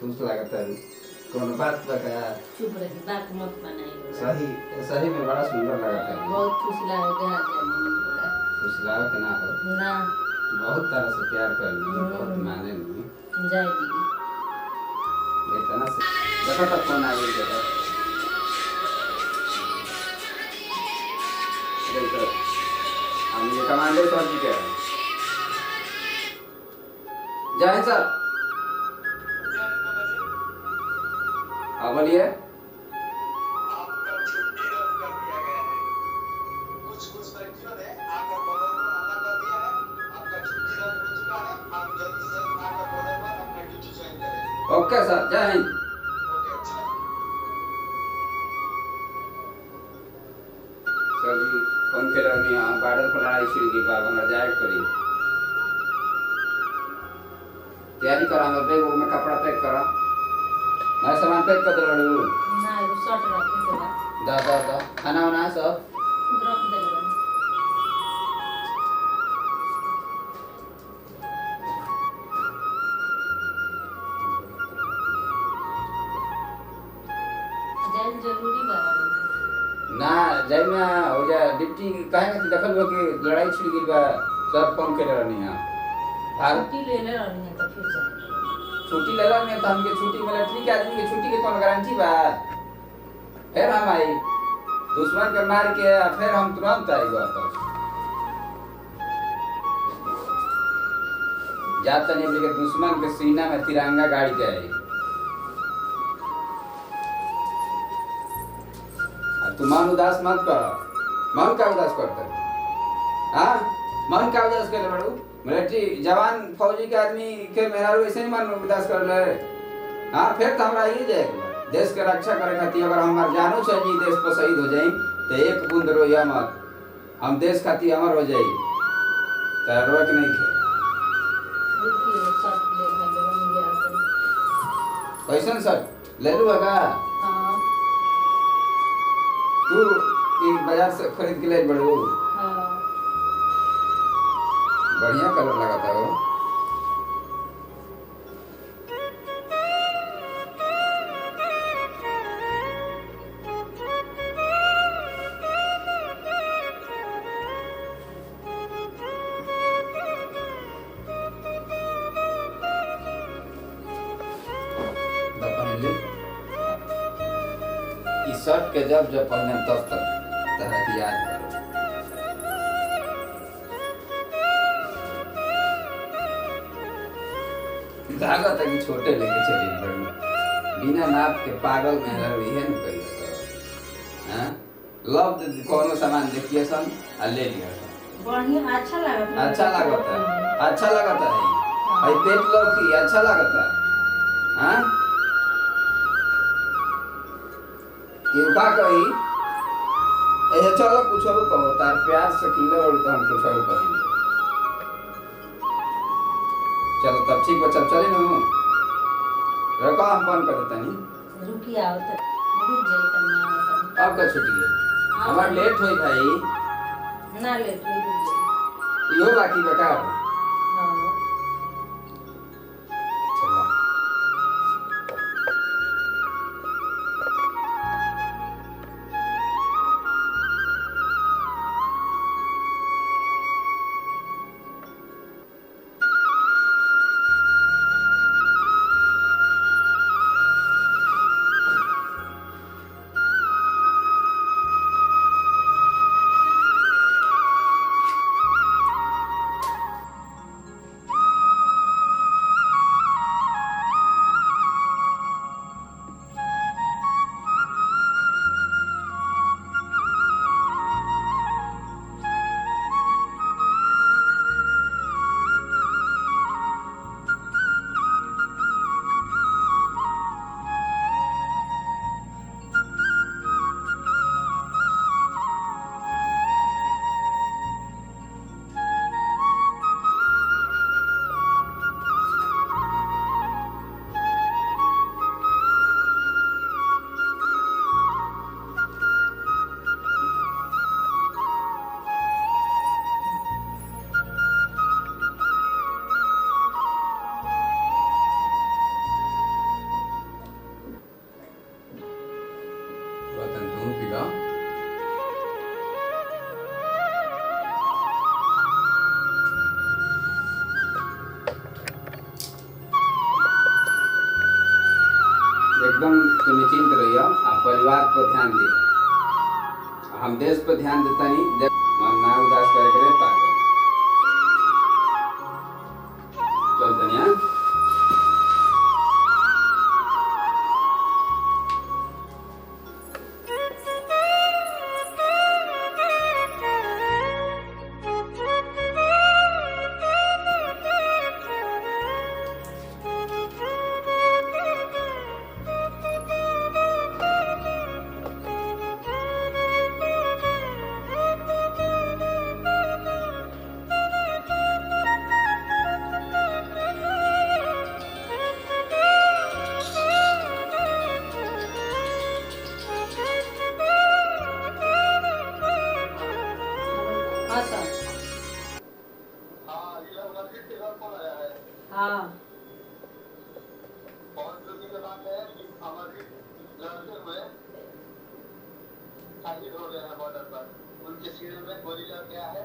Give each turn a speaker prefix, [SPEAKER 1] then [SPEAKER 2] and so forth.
[SPEAKER 1] खुश लागता है। कौन बात बता।
[SPEAKER 2] चुप रही, बात मत बनाई।
[SPEAKER 1] सही सही में बड़ा सुंदर लगता है।
[SPEAKER 2] बहुत खुश लगे हाथ जाने बोला।
[SPEAKER 1] खुश लाओ के ना हो
[SPEAKER 2] ना
[SPEAKER 1] बहुत तरह से प्यार कर ली, बहुत माने ली।
[SPEAKER 2] जाए दी
[SPEAKER 1] इतना से देखो तब कौन आ गई देखो। देखो हम ये कमांडर सर जी के जय हिंद सर। हाँ बोलिए।
[SPEAKER 3] आपका छुट्टी रद्द कर दिया गया है। कुछ व्यक्तियों ने आकर बॉर्डर पर हमला कर दिया है। आपका छुट्टी रद्द हो चुका है। आप जल्द से जल्द आकर बॉर्डर पर अपना ड्यूटी ज्वाइन करें।
[SPEAKER 1] ओके सर, जय हिंद।
[SPEAKER 3] ओके अच्छा।
[SPEAKER 1] सर जी फोन के रहनी है बार्डर पर लड़ाई छिड़ गई बाबा हमरा जाए पड़ी। तैयारी करा मैं बैग में कपड़ा पैक करा। मैं सामान पैक कर दे लड़ू।
[SPEAKER 2] ना एगो शर्ट रखे के बा
[SPEAKER 1] दा खाना वाना सब
[SPEAKER 2] रख दे बा। जान जरूरी बा।
[SPEAKER 1] ना जाई ना हो जा डिप्टी काहे ना देखल हो कि लड़ाई छिड़ गई बा। सब फोन के रहनी है भाग
[SPEAKER 2] छुट्टी ले ले रहनी है तो फिर जाए।
[SPEAKER 1] छुट्टी ले ला में तो हमके छुट्टी मिलिट्री के आदमी के छुट्टी के कौन गारंटी बा। फिर हम आई दुश्मन के मार के फिर हम तुरंत आई वापस जाता नहीं लेके दुश्मन के सीना में तिरंगा गाड़ी के आई। तू मन उदास मत कर। मन का उदास करता है? हाँ मन का उदास कर बड़ू मिलिट्री जवान फौजी के आदमी के मेहरारू ऐसे ही मन उदास कर ले। हाँ फिर तो हमरा ही जाएगा देश के रक्षा करे खातिर अगर हमार जानो चाहिए देश पर शहीद हो जाई तो एक बूंद रोइया मत। हम देश खातिर अमर हो जाई तो रोक नहीं खे।
[SPEAKER 2] रुकिए शर्ट ले भाई बन गया तो।
[SPEAKER 1] कैसन सर ले लू का
[SPEAKER 2] हाँ
[SPEAKER 1] तू एक बाजार से खरीद के ले बड़ू
[SPEAKER 2] हाँ
[SPEAKER 1] बढ़िया कलर लगाता हो। इस शर्ट के जब पहने तब तक तरह की याद करो। धागा तक छोटे लेके चली बड़ी बिना नाप के पागल में रही है न कही। हां लव कोनो सामान देखिए सन आ ले लिया सन
[SPEAKER 2] बढ़िया अच्छा लगता है।
[SPEAKER 1] अच्छा लगता है अच्छा लगता है भाई पेट लौकी अच्छा लगता है। हां ये का कही ए चलो कुछ और कहो तार प्यार से खिले और तो हम कुछ और कहेंगे। चलो तब ठीक बा चल चले ना रखो हम बंद कर देता नहीं।
[SPEAKER 2] रुकिए आओ तो रुक जाए कन्या
[SPEAKER 1] अब का छुट्टी है हमार लेट होई भाई
[SPEAKER 2] ना ले रुक जाए।
[SPEAKER 1] यो बाकी बका
[SPEAKER 2] हाँ
[SPEAKER 1] चलो एकदम तो निश्चिंत रहिए, आप परिवार पर ध्यान दिए, हम देश पर ध्यान देता नहीं, मन ना उदास करे पागल चलते नहीं। हाँ?
[SPEAKER 2] हाँ सर।
[SPEAKER 3] हाँ, ये लोग मस्जिद के घर कौन आया है?
[SPEAKER 2] हाँ
[SPEAKER 3] बहुत खुशी की बात है कि हमारे लड़के हुए शहीद हो गए हैं बॉर्डर पर। उनके सीने में गोली लग गया है